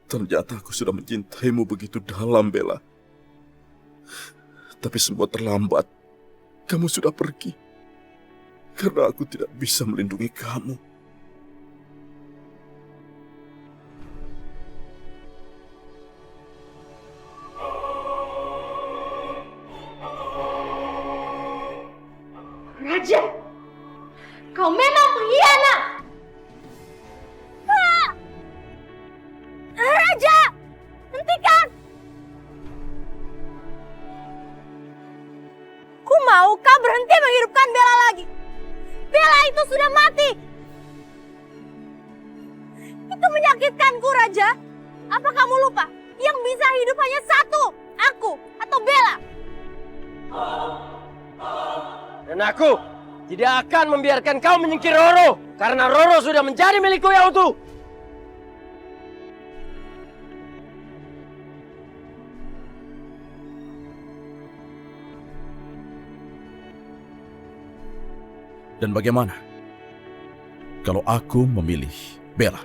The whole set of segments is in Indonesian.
Ternyata aku sudah mencintaimu begitu dalam, Bella. Tapi semua terlambat. Kamu sudah pergi. Karena aku tidak bisa melindungi kamu. Raja, kau memang pengkhianat. Raja, hentikan! Ku mau kau berhenti menghidupkan Bella lagi. Bella itu sudah mati. Itu menyakitkanku, Raja. Apa kamu lupa? Yang bisa hidup hanya satu, aku atau Bella. Dan aku tidak akan membiarkan kau menyingkir Roro. Karena Roro sudah menjadi milikku yang utuh. Dan bagaimana kalau aku memilih Bella?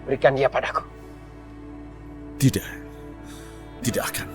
Berikan dia padaku. Tidak. Tidak akan.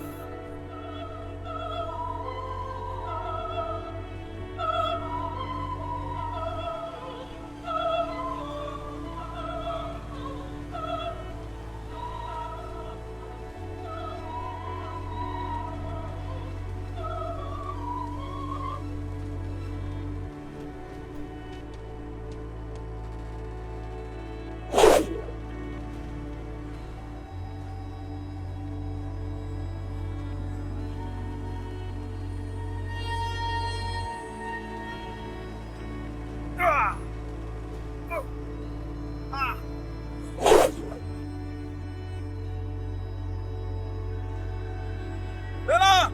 Bella!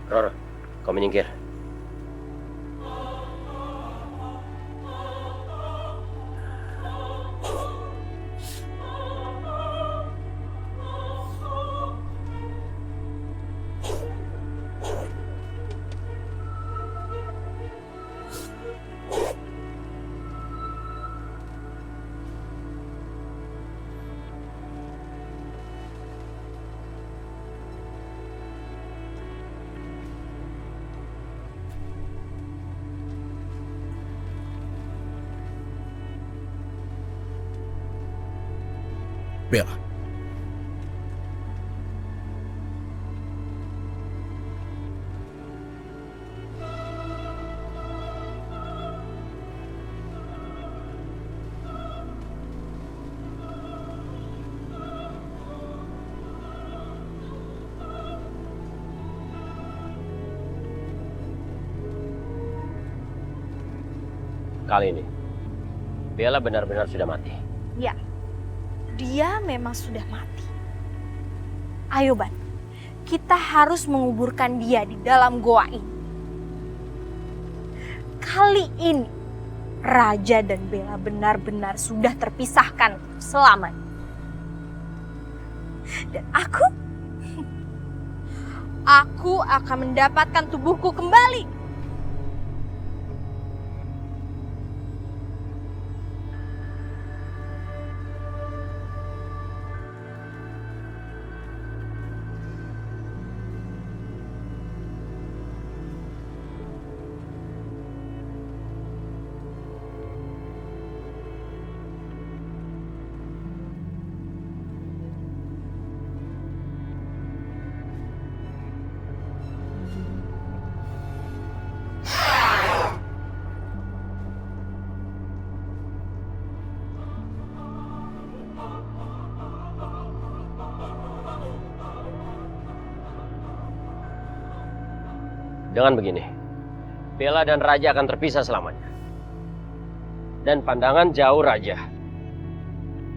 Roro, kau menyingkir. Bella. Kali ini, Bella benar-benar sudah mati. Ya, dia memang sudah mati. Ayo, Ban. Kita harus menguburkan dia di dalam goa ini. Kali ini, Raja dan Bella benar-benar sudah terpisahkan selamanya. Dan aku akan mendapatkan tubuhku kembali. Dengan begini, Bella dan Raja akan terpisah selamanya. Dan pandangan jauh Raja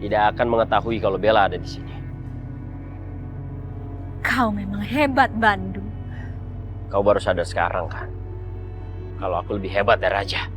tidak akan mengetahui kalau Bella ada di sini. Kau memang hebat, Bandung. Kau baru sadar sekarang kan? Kalau aku lebih hebat dari Raja.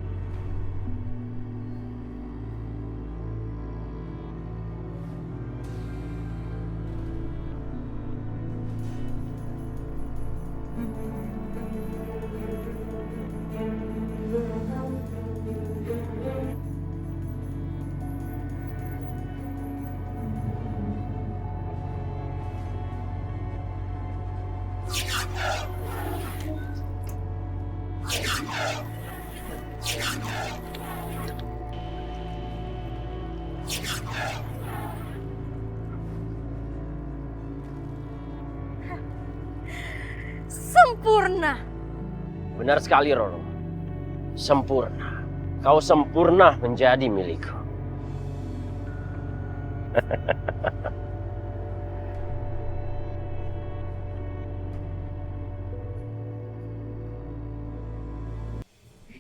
Sempurna. Benar sekali, Roro. Sempurna. Kau sempurna menjadi milikku.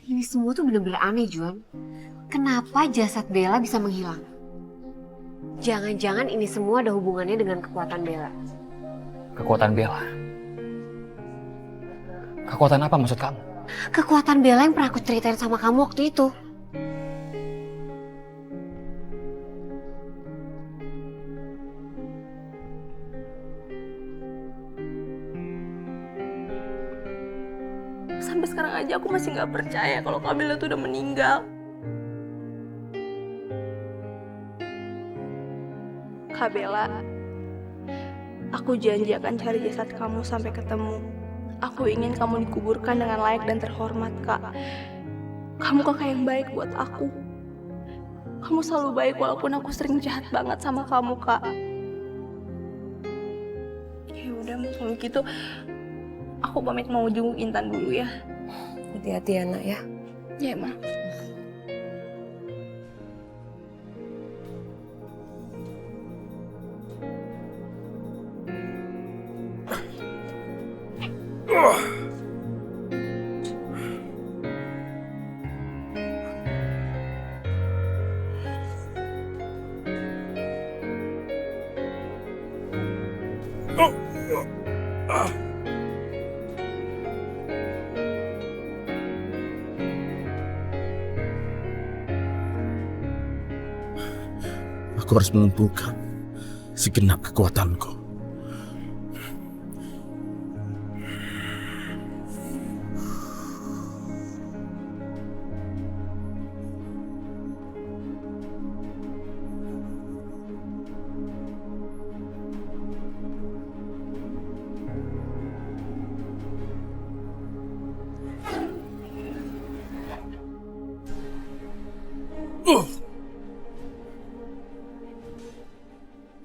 Ini semua tuh bener-bener aneh, Juan. Kenapa jasad Bella bisa menghilang? Jangan-jangan ini semua ada hubungannya dengan kekuatan Bella. Kekuatan Bella? Kekuatan apa maksud kamu? Kekuatan Bella yang pernah aku ceritain sama kamu waktu itu. Sampai sekarang aja aku masih gak percaya kalau Kak Bella tuh udah meninggal. Kak Bella, aku janji akan cari jasad kamu sampai ketemu. Aku ingin kamu dikuburkan dengan layak dan terhormat, Kak. Kamu kakak yang baik buat aku. Kamu selalu baik walaupun aku sering jahat banget sama kamu, Kak. Ya udah, kalau gitu aku pamit mau jenguk Intan dulu ya. Hati-hati ya, Nak ya. Ya, Ma. Aku harus mengumpulkan segenap kekuatanku.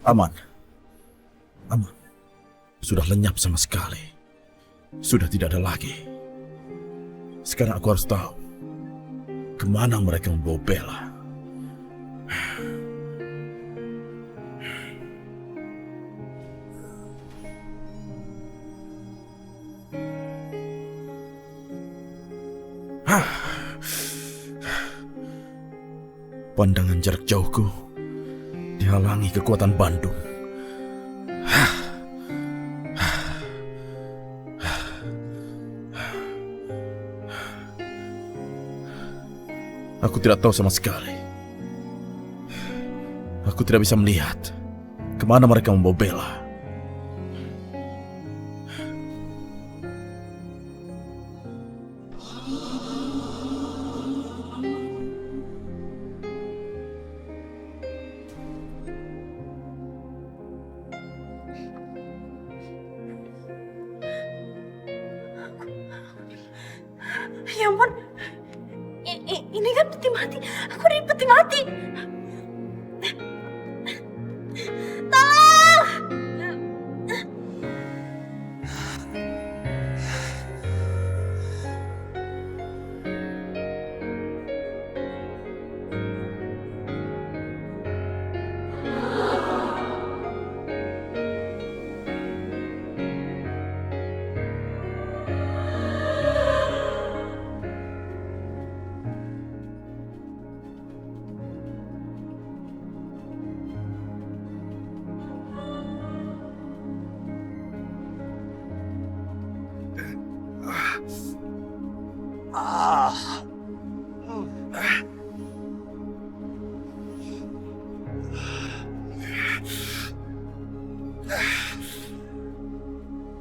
Aman. Aman. Sudah lenyap sama sekali. Sudah tidak ada lagi. Sekarang aku harus tahu kemana mereka membawa Bella. Pandangan jarak jauhku dihalangi kekuatan Bandung. Aku tidak tahu sama sekali. Aku tidak bisa melihat kemana mereka membawa Bella. Ini kan peti mati. Aku ada di peti mati. Tolong!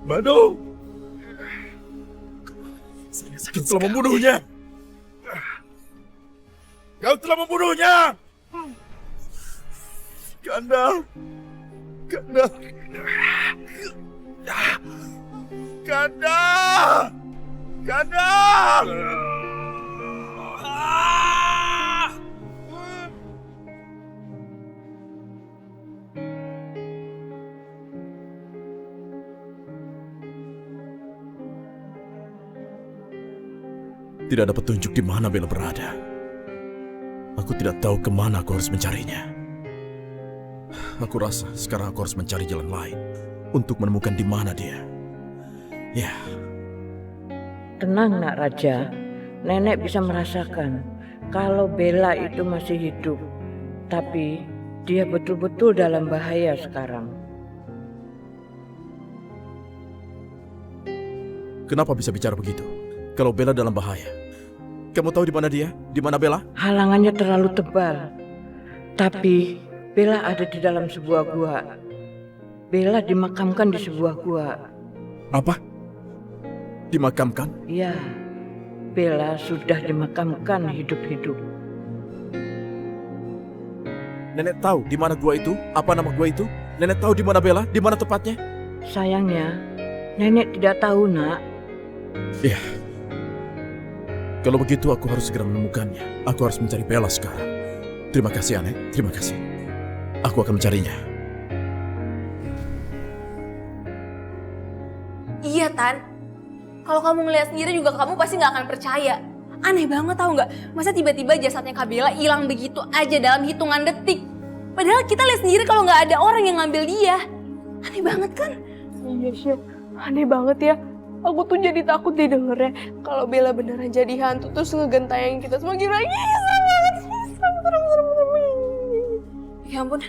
Bandung! Saya sakit telah membunuhnya! Kau telah membunuhnya! Kanda! Kanda! Kanda! Kanda! Tidak ada petunjuk di mana Bella berada. Aku tidak tahu kemana aku harus mencarinya. Aku rasa sekarang aku harus mencari jalan lain untuk menemukan di mana dia. Ya. Tenang nak Raja, nenek bisa merasakan kalau Bella itu masih hidup. Tapi dia betul-betul dalam bahaya sekarang. Kenapa bisa bicara begitu? Kalau Bella dalam bahaya. Kamu tahu di mana dia? Di mana Bella? Halangannya terlalu tebal. Tapi Bella ada di dalam sebuah gua. Bella dimakamkan di sebuah gua. Apa? Dimakamkan? Ya, Bella sudah dimakamkan hidup-hidup. Nenek tahu di mana gua itu? Apa nama gua itu? Nenek tahu di mana Bella? Di mana tepatnya? Sayangnya, nenek tidak tahu nak. Iya. Kalau begitu aku harus segera menemukannya. Aku harus mencari Bella sekarang. Terima kasih Ane, terima kasih. Aku akan mencarinya. Iya, Tan. Kalau kamu ngeliat sendiri juga kamu pasti nggak akan percaya. Aneh banget tau nggak? Masa tiba-tiba jasadnya Kak Bella hilang begitu aja dalam hitungan detik. Padahal kita lihat sendiri kalau nggak ada orang yang ngambil dia. Aneh banget kan? Iya sih, aneh banget ya. Aku tuh jadi takut didengernya kalau Bella beneran jadi hantu terus ngegentayang kita semua gila. Iya, serem banget. Serem. Ya ampun.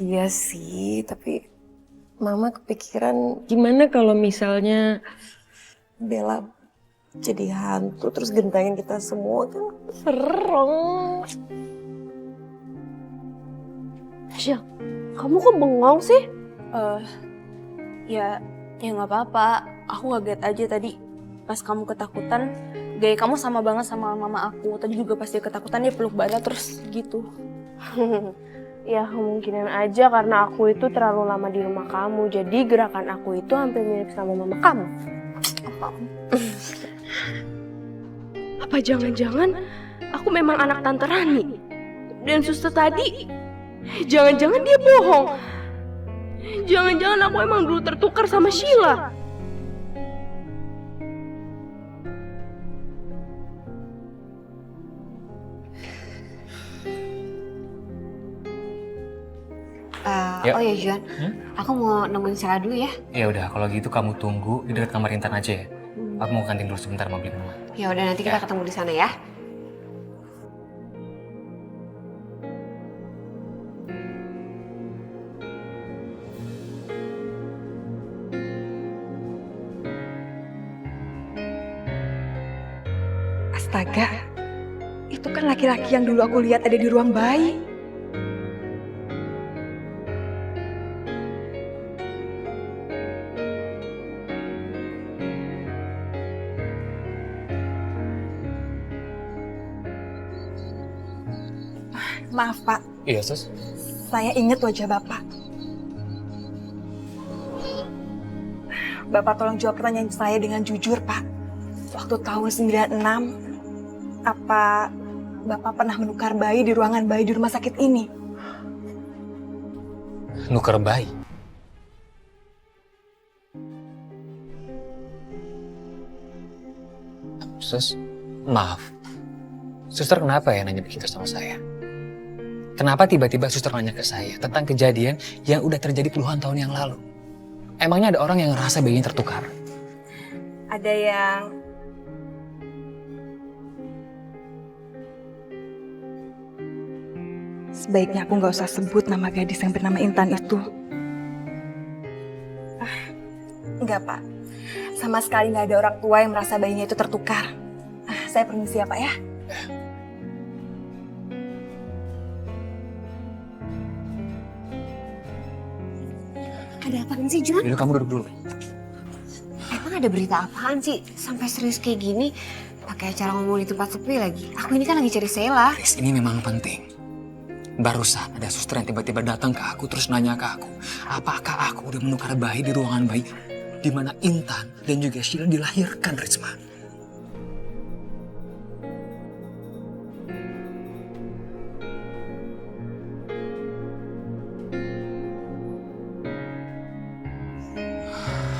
Iya sih, tapi Mama kepikiran Gimana kalau misalnya Bella jadi hantu terus gentengin kita semua kan serem. Syah, kamu kok bengong sih? Ya nggak apa-apa. Aku kaget aja tadi pas kamu ketakutan. Gaya kamu sama banget sama mama aku. Tadi juga pas dia ketakutan dia peluk Bella terus gitu. Ya kemungkinan aja karena aku itu terlalu lama di rumah kamu. Jadi gerakan aku itu hampir mirip sama mama kamu. Apa jangan-jangan aku memang anak Tante Rani? Dan suster tadi, jangan-jangan dia bohong. Jangan-jangan aku emang dulu tertukar sama Sheila. Ya. Oh ya Juan, aku mau nemuin Sheila dulu ya. Ya udah, kalau gitu kamu tunggu di dekat kamar Intan aja ya. Aku mau kantin dulu sebentar mau beli minuman. Ya udah nanti kita ketemu di sana ya. Astaga, itu kan laki-laki yang dulu aku lihat ada di ruang bayi. Maaf Pak, Iya sus. saya ingat wajah Bapak. Bapak tolong jawab pertanyaan saya dengan jujur Pak. Waktu tahun 96, apa Bapak pernah menukar bayi di ruangan bayi di rumah sakit ini? Nuker bayi? Sus, maaf. Suster kenapa ya nanya begitu sama saya? Kenapa tiba-tiba suster nanya ke saya tentang kejadian yang udah terjadi puluhan tahun yang lalu? Emangnya ada orang yang ngerasa bayinya tertukar? Ada yang... Sebaiknya aku nggak usah sebut nama gadis yang bernama Intan itu. Enggak, Pak. Sama sekali nggak ada orang tua yang merasa bayinya itu tertukar. Saya permisi ya, Pak ya. Ada apaan sih, Juan? Yaudah kamu duduk dulu. Emang ada berita apaan sih? Sampai serius kayak gini, pakai acara ngomong di tempat sepi lagi. Aku ini kan lagi cari Sheila. Riz, ini memang penting. Barusan ada suster yang tiba-tiba datang ke aku terus nanya ke aku, apakah aku udah menukar bayi di ruangan bayi di mana Intan dan juga Sheila dilahirkan, Risma.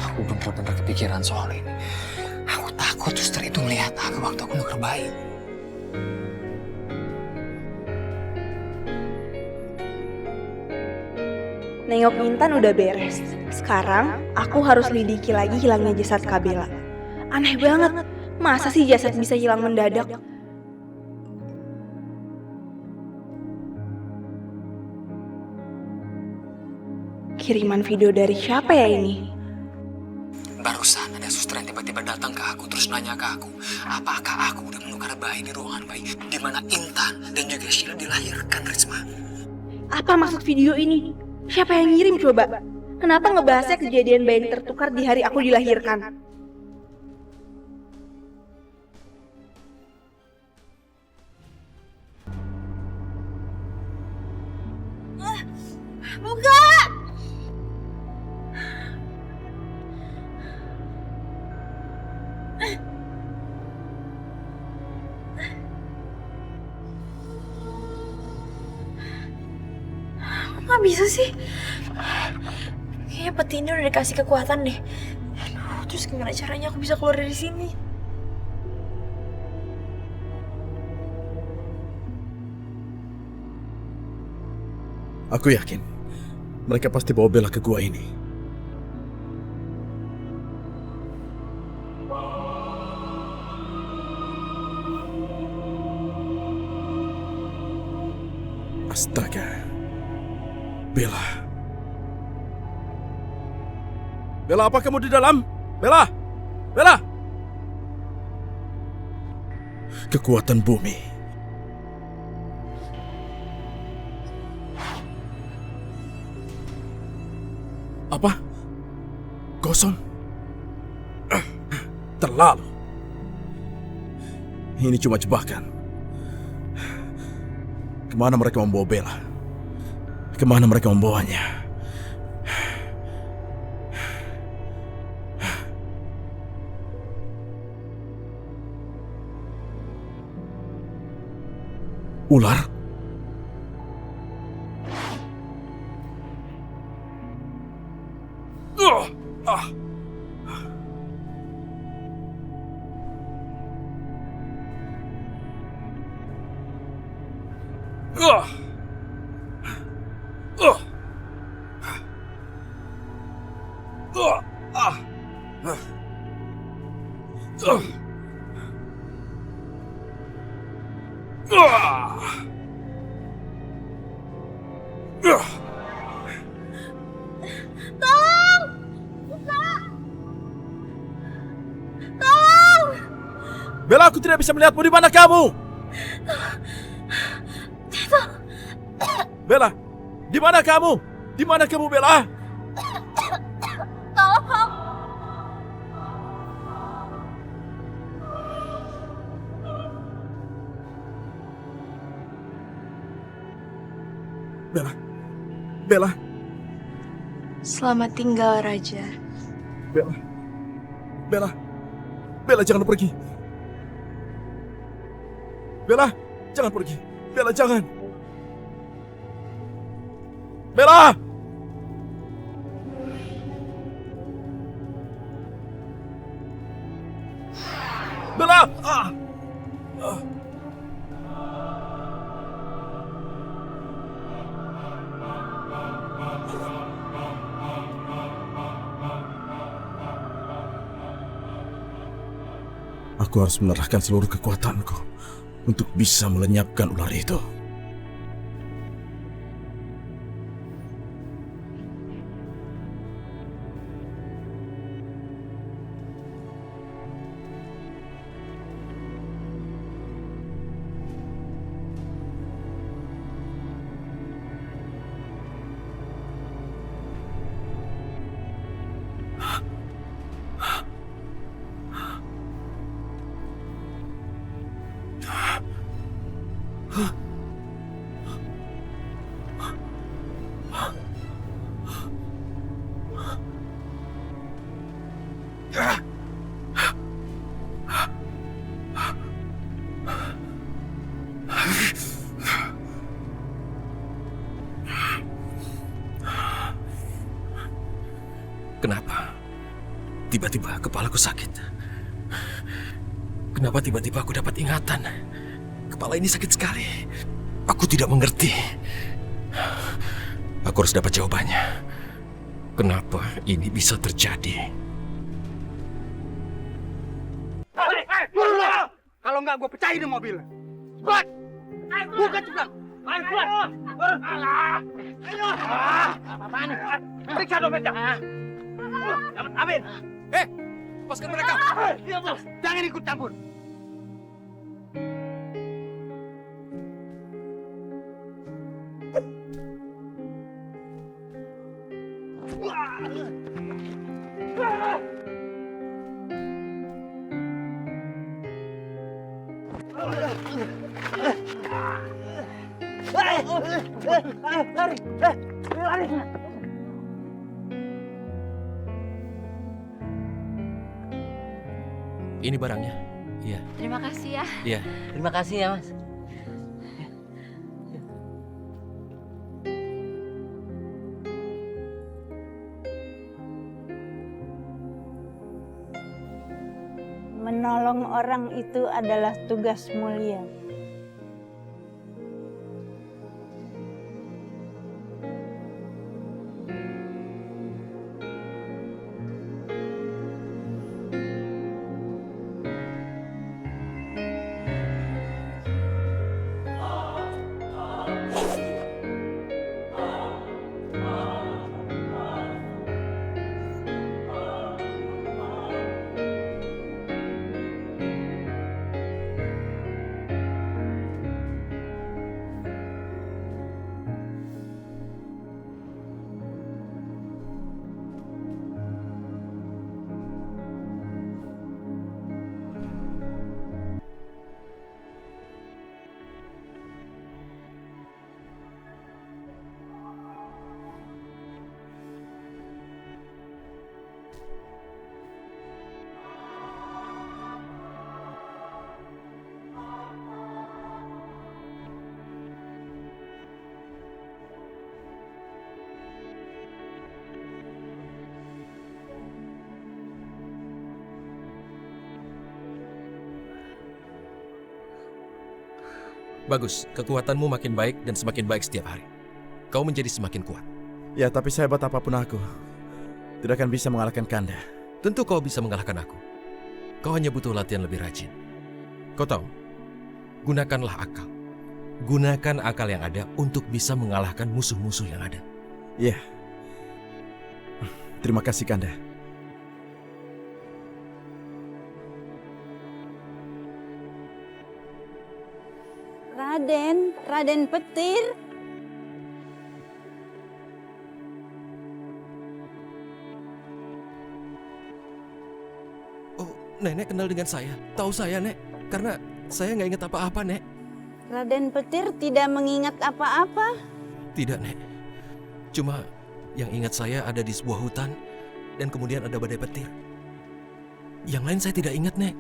Aku bener-bener kepikiran soal ini. Aku takut suster itu melihat aku waktu aku nukar bayi. Nengok Intan udah beres. Sekarang aku harus lidiki lagi hilangnya jasad Kak Bella. Aneh banget, masa sih jasad bisa hilang mendadak? Kiriman video dari siapa ya ini? Barusan ada suster yang tiba-tiba datang ke aku terus nanya ke aku, apakah aku udah menukar bayi di ruangan bayi di mana Intan dan juga Sheila dilahirkan, Risma. Apa maksud video ini? Siapa yang ngirim coba? Kenapa ngebahasnya kejadian bayi yang tertukar di hari aku dilahirkan? Buka! Nggak bisa sih. Kayaknya peti ini udah dikasih kekuatan deh. Aduh, terus gimana caranya aku bisa keluar dari sini? Aku yakin mereka pasti bawa Bella ke gua ini. Astaga. Bella. Bella, apa kamu di dalam? Bella! Bella! Kekuatan bumi. Apa? Kosong? Terlalu. Ini cuma jebakan. Kemana mereka membawa Bella? Kemana mereka membawanya? Ular? Bella, aku tidak bisa melihatmu. Di mana kamu? Bella, di mana kamu? Di mana kamu, Bella? Tolong. Bella, Bella, Selamat tinggal, Raja. Bella, Bella, Bella jangan pergi. Bella, jangan pergi. Bella, jangan. Bella! Bella! Aku harus menerahkan seluruh kekuatanku untuk bisa melenyapkan ular itu. Kenapa? Tiba-tiba kepalaku sakit. Kenapa tiba-tiba aku dapat ingatan? Kepala ini sakit sekali. Aku tidak mengerti. Aku harus dapat jawabannya. Kenapa ini bisa terjadi? Kalau enggak gue pecahin mobil. Cepat! Buka cepat! Ayo keluar! Ayo! Apa-apaan nih? Periksa dompetnya! Amin! Lepaskan mereka! Jangan ikut campur! Lari! Ini barangnya. Iya. Terima kasih ya. Iya. Terima kasih ya, Mas. Menolong orang itu adalah tugas mulia. Bagus, kekuatanmu makin baik dan semakin baik setiap hari. Kau menjadi semakin kuat. Ya, tapi sehebat apapun aku, tidak akan bisa mengalahkan Kanda. Tentu kau bisa mengalahkan aku. Kau hanya butuh latihan lebih rajin. Kau tahu, gunakanlah akal. Gunakan akal yang ada untuk bisa mengalahkan musuh-musuh yang ada. Iya. Terima kasih, Kanda. Raden Petir. Oh, Nenek kenal dengan saya. Tahu saya, Nek. Karena saya nggak ingat apa-apa, Nek. Raden Petir tidak mengingat apa-apa. Tidak, Nek. Cuma yang ingat saya ada di sebuah hutan dan kemudian ada badai petir. Yang lain saya tidak ingat, Nek.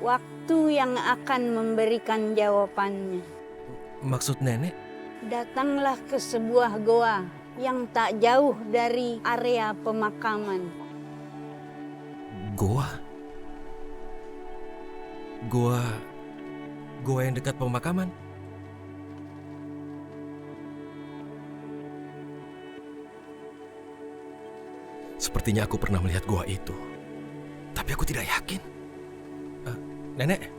Waktu yang akan memberikan jawabannya. Maksud Nenek? Datanglah ke sebuah goa yang tak jauh dari area pemakaman. Goa? Goa yang dekat pemakaman? Sepertinya aku pernah melihat goa itu. Tapi aku tidak yakin. Nenek?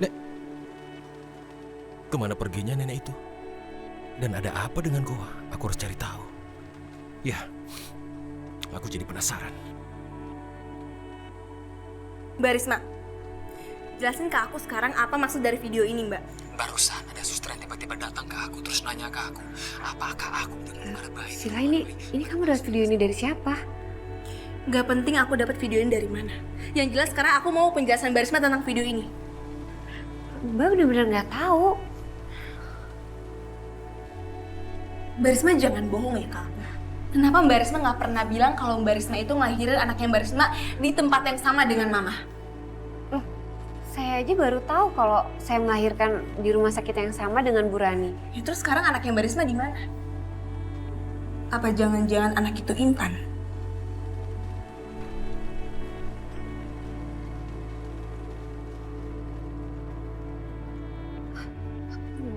Nek? Kemana perginya nenek itu? Dan ada apa dengan goa? Aku harus cari tahu. Ya, aku jadi penasaran. Mbak Risma, jelasin ke aku sekarang apa maksud dari video ini, Mbak. Barusan ada suster yang tiba-tiba datang ke aku terus nanya ke aku, apakah aku dengan ada bayi? Sila, ini kamu dapat video ini dari siapa? Gak penting aku dapat video ini dari mana. Yang jelas sekarang aku mau penjelasan Mbak Risma tentang video ini. Mbak bener-bener nggak tahu. Mbak Risma jangan bohong ya Kak. Kenapa Mbak Risma nggak pernah bilang kalau Mbak Risma itu ngelahirin anaknya Mbak Risma di tempat yang sama dengan Mama? Saya aja baru tahu kalau saya melahirkan di rumah sakit yang sama dengan Bu Rani. Ya, terus sekarang anaknya Mbak Risma di mana? Apa jangan-jangan anak itu Intan?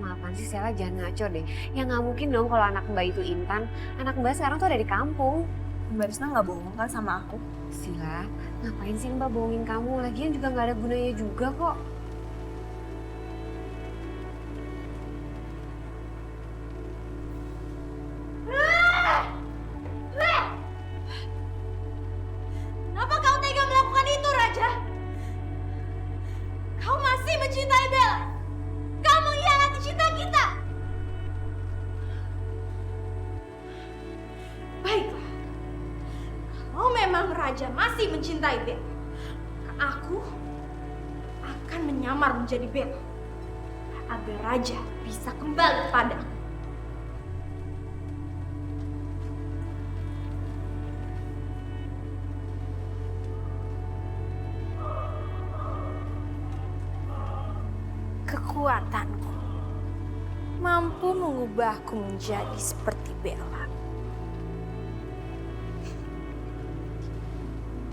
Apaan sih Sela, jangan ngaco deh. Ya nggak mungkin dong kalau anak Mbak itu Intan. Anak Mbak sekarang tuh ada di kampung. Mbak Risma nggak bohong kan sama aku? Sila, ngapain sih Mbak bohongin kamu? Lagian juga nggak ada gunanya juga kok. Kenapa kau tega melakukan itu, Raja? Kau masih mencintai Bella. Kau mengkhianati cinta kita. Baiklah. Kalau memang Raja masih mencintai Bella, aku akan menyamar menjadi Bella agar Raja bisa kembali padaku. Kekuatanku mampu mengubahku menjadi seperti Bella.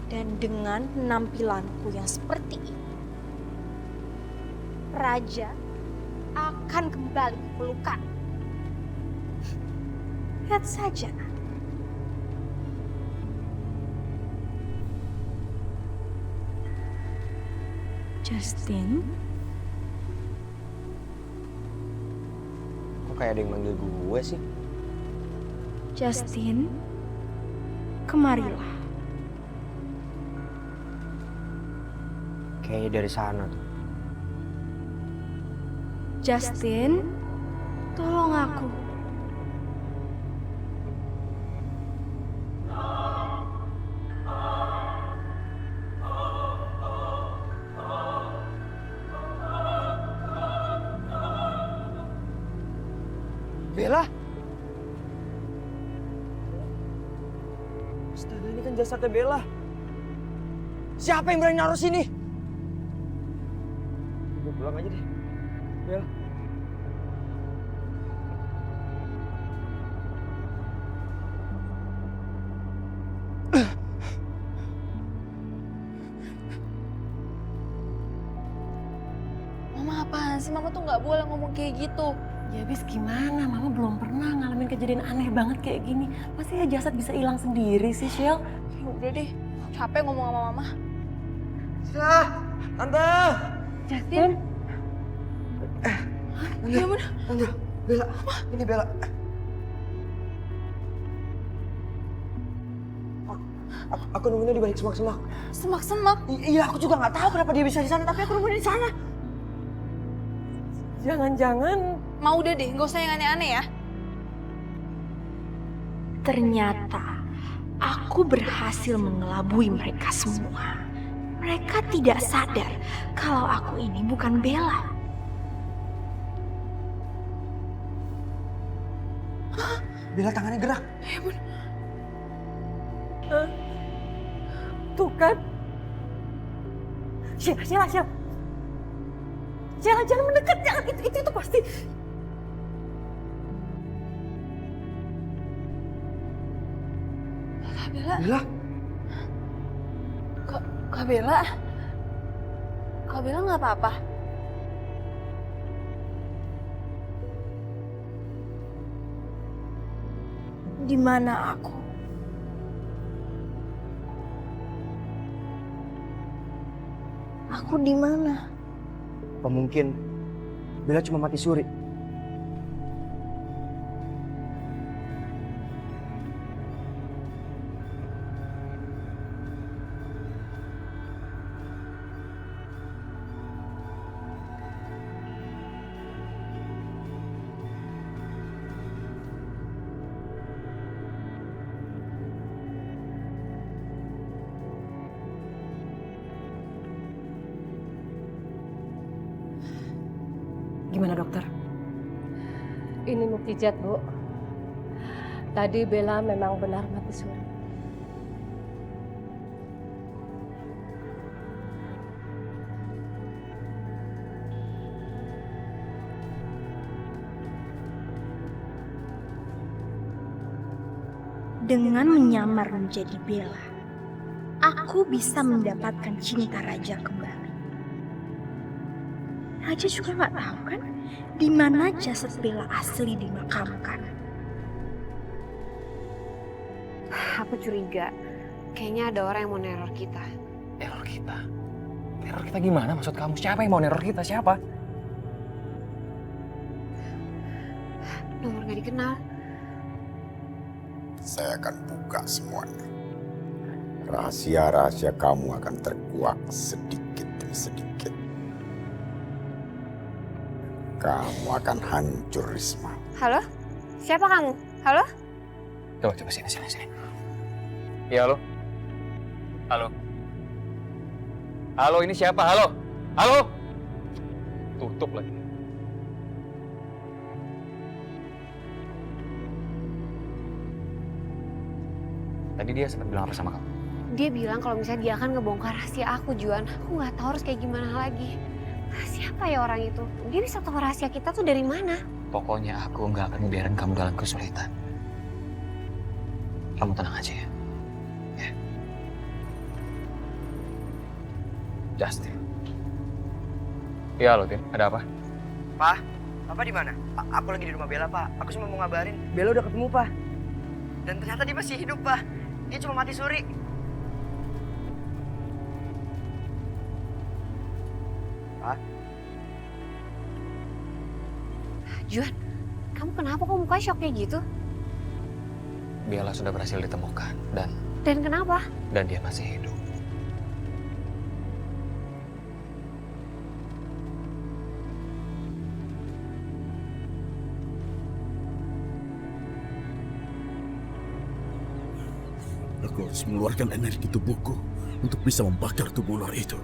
Dan dengan penampilanku yang seperti ini, Raja akan kembali ke pelukan. Lihat saja. Justin? Kok kayak ada yang manggil gue sih? Justin, kemarilah. Kayaknya dari sana tuh. Justin, tolong aku. Bella? Astaga, ini kan jasadnya Bella. Siapa yang berani naruh sini? Gue pulang aja deh. Bella. Mama apaan sih? Mama tuh nggak boleh ngomong kayak gitu. Ya habis gimana? Mama belum pernah ngalamin kejadian aneh banget kayak gini. Masa ya jasad bisa hilang sendiri sih, Shell? Ya udah deh, capek ngomong sama Mama. Sila, Tante. Justin? Tante, Tante, Bella, ini Bella. Aku nunggunya di balik semak-semak. Semak-semak? Iya, aku juga nggak tahu kenapa dia bisa di sana, tapi aku nunggunya di sana. Jangan-jangan... Mau udah deh, nggak usah yang aneh-aneh ya. Ternyata aku berhasil mengelabui mereka semua. Mereka tidak sadar kalau aku ini bukan Bella. Bella tangannya gerak. Ya ampun. Tuh kan. Sheila. Jangan mendekat, jangan. Itu pasti. Bella? Kak Bella? Kak Bella nggak apa-apa? Di mana aku? Aku di mana? Apa mungkin Bella cuma mati suri? Gimana dokter? Ini mukjizat, Bu. Tadi Bella memang benar mati suri. Dengan menyamar menjadi Bella, aku bisa mendapatkan cinta Raja kembali. Raja juga nggak tahu kan di mana jasad Bella asli dimakamkan. Aku curiga, kayaknya ada orang yang mau neror kita. Neror kita? Neror kita gimana maksud kamu? Siapa yang mau neror kita? Siapa? Nomor gak dikenal. Saya akan buka semuanya. Rahasia-rahasia kamu akan terkuak sedikit demi sedikit. Kamu akan hancur, Risma. Halo? Siapa kamu? Halo? Coba sini. Iya, halo? Halo, ini siapa? Halo? Tutup lagi. Tadi dia sempat bilang apa sama kamu? Dia bilang kalau misalnya dia akan ngebongkar rahasia aku, Juan. Aku nggak tahu harus kayak gimana lagi. Siapa ya orang itu? Dia bisa tahu rahasia kita tuh dari mana? Pokoknya aku nggak akan membiarkan kamu dalam kesulitan. Kamu tenang aja ya. Justin. Iya loh, Tim. Ada apa? Pak, Papa di mana? Aku lagi di rumah Bella, Pak. Aku cuma mau ngabarin. Bella udah ketemu, Pak. Dan ternyata dia masih hidup, Pak. Dia cuma mati suri. Pak. Juan, kamu kenapa kok mukanya shock kayak gitu? Bella sudah berhasil ditemukan dan kenapa? Dan dia masih hidup. Aku harus mengeluarkan energi tubuhku untuk bisa membakar tubuh ular itu.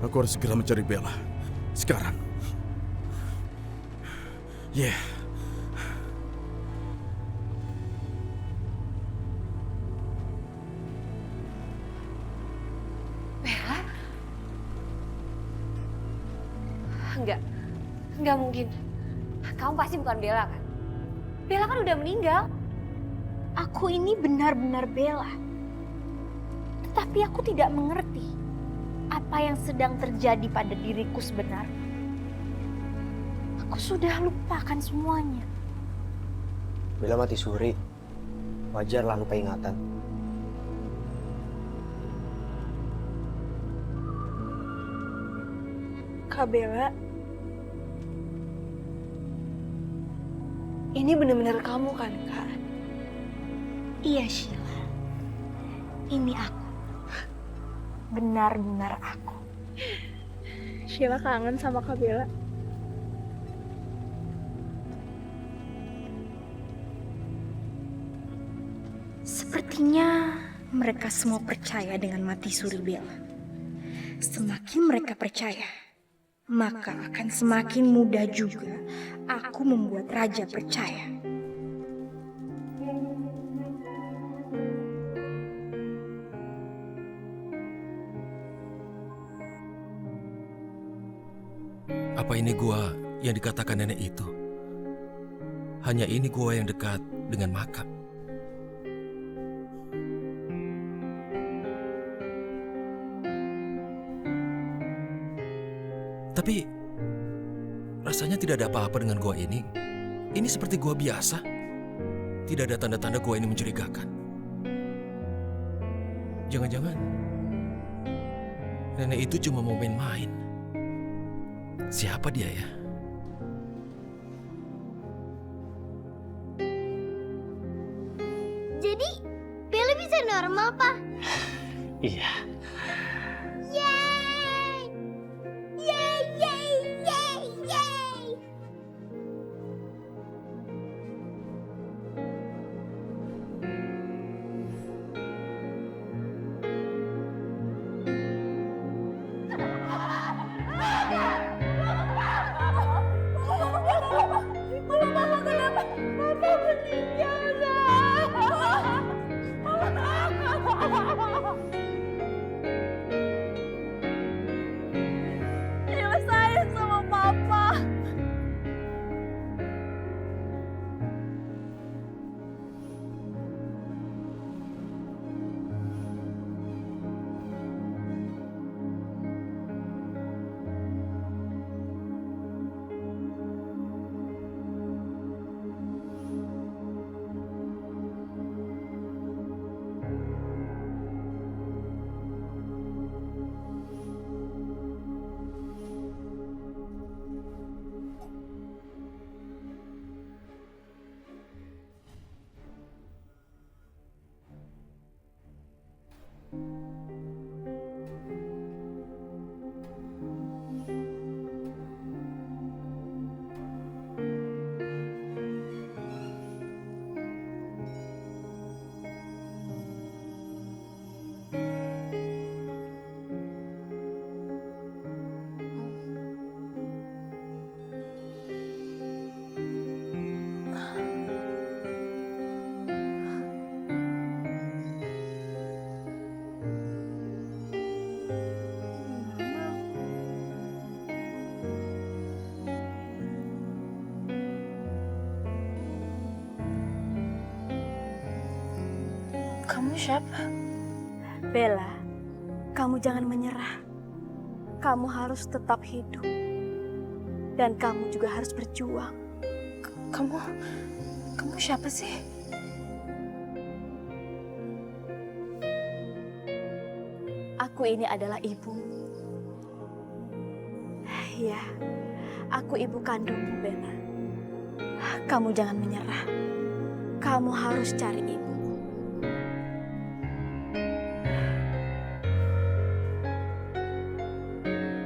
Aku harus segera mencari Bella. Sekarang. Yeah. Bella? Enggak mungkin. Kamu pasti bukan Bella kan? Bella kan udah meninggal. Aku ini benar-benar Bella. Tetapi aku tidak mengerti apa yang sedang terjadi pada diriku sebenarnya. Aku sudah lupakan semuanya. Bella mati suri. Wajarlah lupa ingatan. Kak Bella, ini benar-benar kamu kan, Kak? Iya, Sheila. Ini aku. Benar-benar aku. Sheila kangen sama Kak Bella. Sepertinya mereka semua percaya dengan mati suri Bella. Semakin mereka percaya, maka akan semakin mudah juga aku membuat raja percaya. Apa ini gua yang dikatakan nenek itu? Hanya ini gua yang dekat dengan makam. Tapi rasanya tidak ada apa-apa dengan gua ini. Ini seperti gua biasa. Tidak ada tanda-tanda gua ini mencurigakan. Jangan-jangan nenek itu cuma mau main-main. Siapa dia ya? Jadi, Bella bisa normal, Pak? Iya. Yeay! Yeay, yeay, yeay, yeay! Bella sayang sama Papa. Kamu siapa? Bella, kamu jangan menyerah. Kamu harus tetap hidup. Dan kamu juga harus berjuang. Kamu siapa sih? Aku ini adalah ibu. Ya, aku ibu kandungmu, Bella. Kamu jangan menyerah. Kamu harus cari ibu.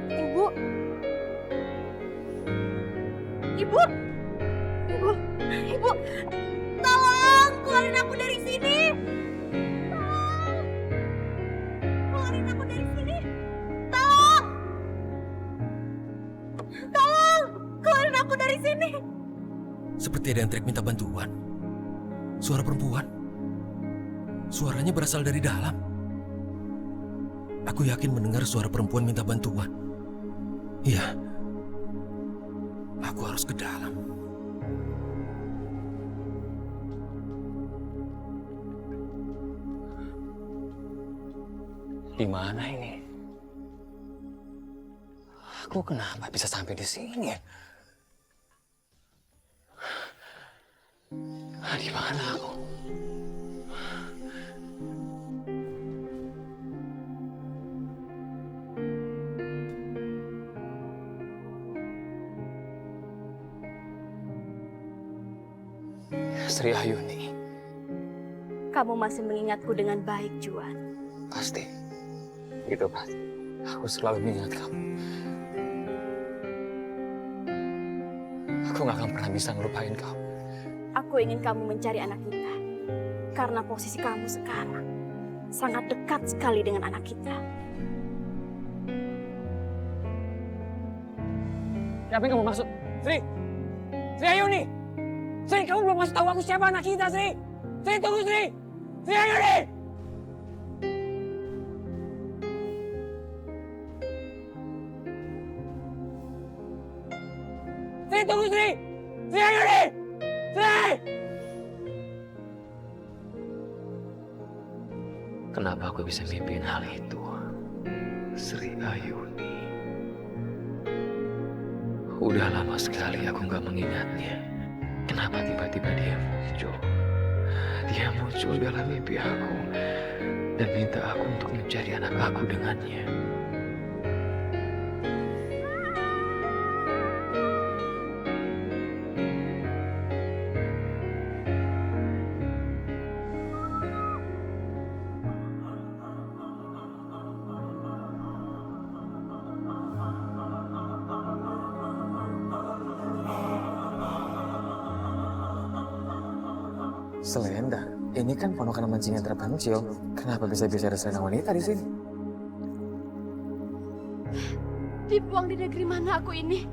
Ibu. Ibu. Ibu. Ibu. Tolong keluarin aku dari sini. Tolong. Keluarin aku dari sini. Tolong. Tolong. Keluarin aku dari sini. Seperti ada yang teriak minta bantuan. Suara perempuan. Suaranya berasal dari dalam. Aku yakin mendengar suara perempuan minta bantuan. Iya. Aku harus ke dalam. Di mana ini? Aku kenapa bisa sampai di sini ya? Di mana aku? Sri Ayuni. Kamu masih mengingatku dengan baik, Juan. Pasti. Itu pasti. Aku selalu mengingat kamu. Aku gak akan pernah bisa ngelupain kamu. Aku ingin kamu mencari anak kita. Karena posisi kamu sekarang sangat dekat sekali dengan anak kita. Siapa yang kamu maksud? Sri! Sri Ayuni! Sri, kamu belum kasih tahu aku siapa anak kita, Sri! Sri, tunggu, Sri! Sri Ayuni! Sri, tunggu, Sri! Sri Ayuni! Sri! Kenapa aku bisa mimpiin hal itu? Sri Ayuni. Udah lama sekali aku nggak mengingatnya. Kenapa tiba-tiba dia muncul? Dia muncul dalam mimpi aku dan minta aku untuk mencari anak aku dengannya. Selendang? Ini kan ponokan mancingan terpencil. Kenapa bisa-bisa ada selendang wanita di sini? Dibuang di negeri mana aku ini?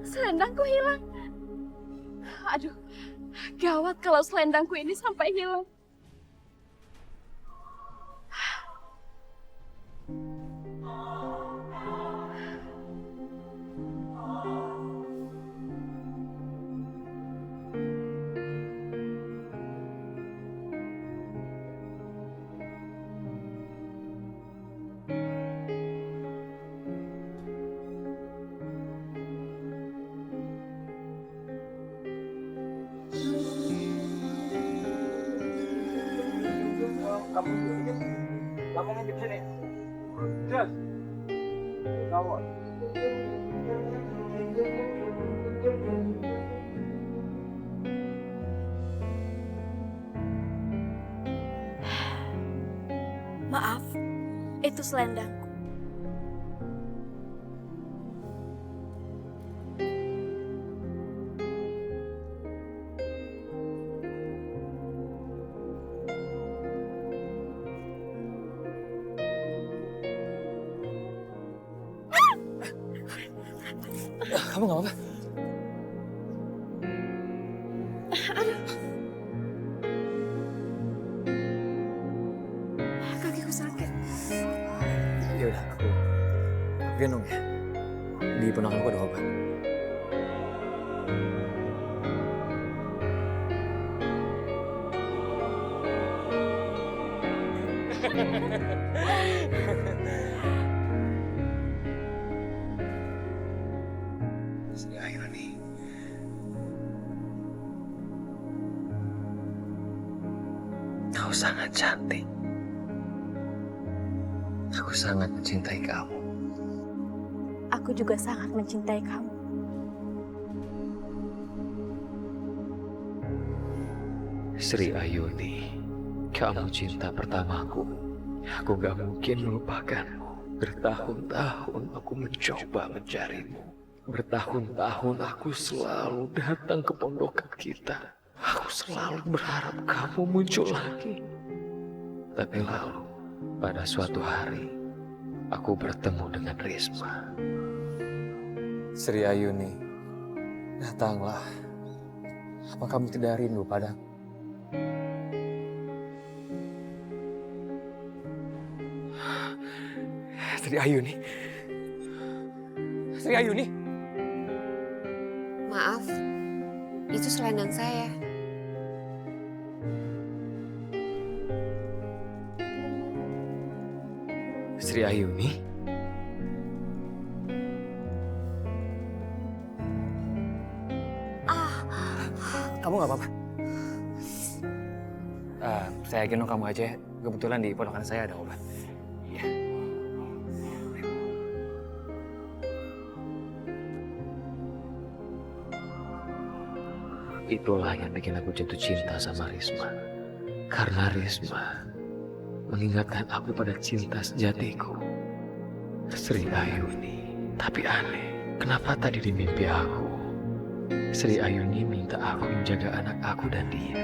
Selendangku hilang. Aduh, gawat kalau selendangku ini sampai hilang. Kamu lamongan di sini. Terus. Kawat. Maaf, itu selendangku. Kamu nggak apa-apa? Kakiku sakit. Ya udah, aku gendong ya. Di ponakanku ada obat. Sri Ayuni. Kau sangat cantik. Aku sangat mencintai kamu. Aku juga sangat mencintai kamu. Sri Ayuni, kamu cinta pertamaku. Aku gak mungkin melupakanmu. Bertahun-tahun aku mencoba mencarimu. Bertahun-tahun aku selalu datang ke pondokan kita. Aku selalu berharap kamu muncul lagi. Tapi lalu, pada suatu hari, aku bertemu dengan Risma. Sri Ayuni, datanglah. Apa kamu tidak rindu padaku? Sri Ayuni. Sri Ayuni. Maaf, itu selendang saya. Sri Ayuni? Kamu nggak apa-apa? Saya gendong kamu aja. Kebetulan di ponakan saya ada obat. Iya. Itulah yang bikin aku jatuh cinta sama Risma. Karena Risma mengingatkan aku pada cinta sejatiku. Sri Ayuni. Tapi aneh, kenapa tadi di mimpi aku Sri Ayuni minta aku menjaga anak aku dan dia.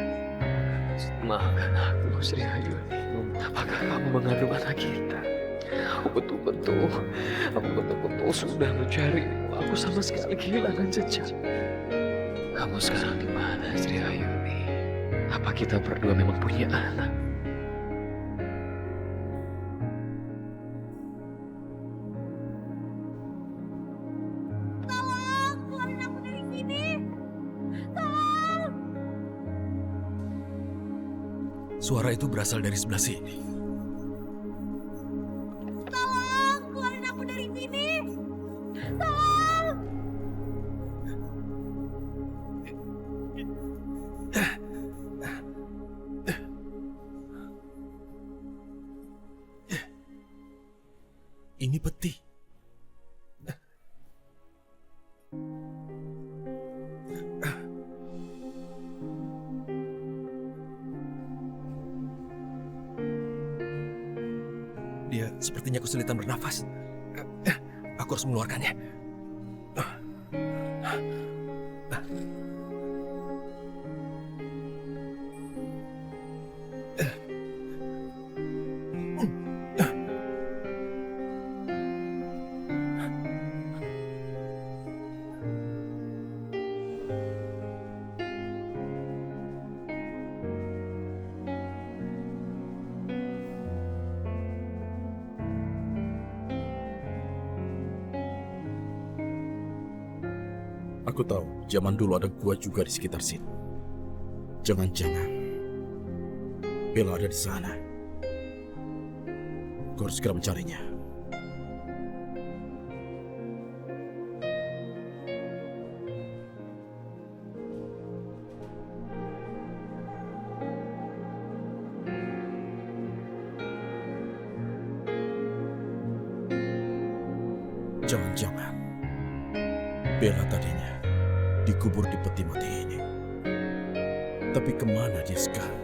Maafkan aku, Sri Ayuni. Apakah kamu mengandung anak kita? Aku betul-betul sudah mencarimu. Aku sama sekali kehilangan jejak. Kamu sekarang di mana, Sri Ayuni? Apa kita berdua memang punya anak? Suara itu berasal dari sebelah sini. Tolong, keluarin aku dari sini. Tolong. Ini peti. Dia sepertinya kesulitan bernafas. Aku harus mengeluarkannya. Aku tahu, zaman dulu ada gua juga di sekitar sini. Jangan-jangan Bella ada di sana. Gua harus segera mencarinya. Jangan-jangan Bella tadinya dikubur di peti mati ini. Tapi kemana dia sekarang?